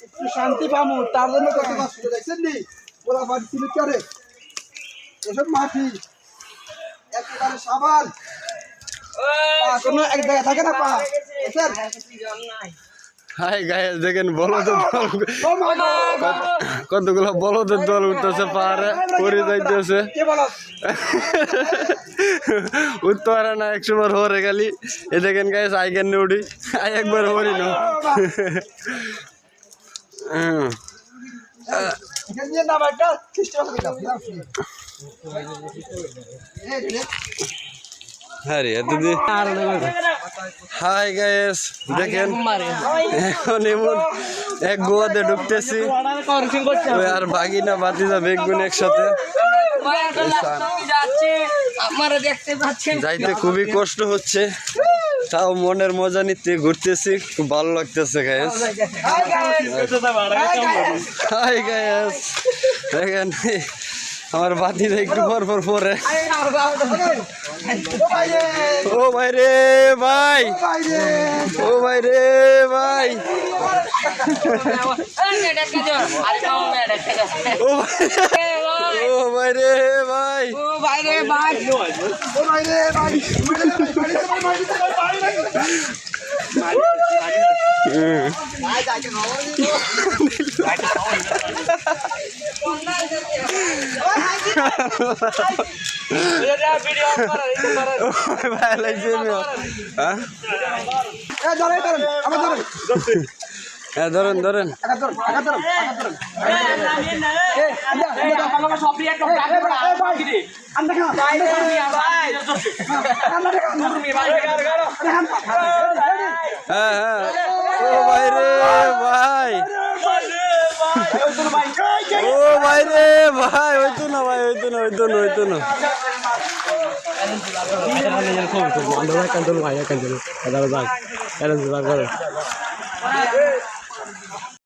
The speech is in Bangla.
একটু শান্তি পাবো তার জন্য কত কষ্ট দেখছেন নি ওরা বাড়ি ছিল করে এসব মাটি একেবারে সাবান কোনো এক জায়গায় থাকে না পা হাই গাইস দেখেন বলদের দল কতগুলো বলদের দল উঠতেছে পাহাড়ে পরে যাইতেছে উঠতে পারে না একসময় হরে গেলি এ দেখেন গাইস আই কেন উঠি আই একবার হরি না হ্যাঁ রে দিদি হাই গাইস দেখেন এখন এমন এক গোয়াতে ঢুকতেছি আর বাগিনা বাতিজা বেগুন একসাথে যাইতে খুবই কষ্ট হচ্ছে তাও মনের মজা নিতে ঘুরতেছি খুব ভালো লাগতেছে গাইস হাই গাইস দেখেন আমার বাতিজা একটু পর পর পরে ও ভাই রে ভাই ও ভাই রে ভাই ও ভাই রে ভাই ধরেন ধরেন হ্যাঁ হ্যাঁ ও ভাই রে ভাই ও ভাই রে ভাই হইতো না ভাই হইতো না হইতো না হইতো না ভাই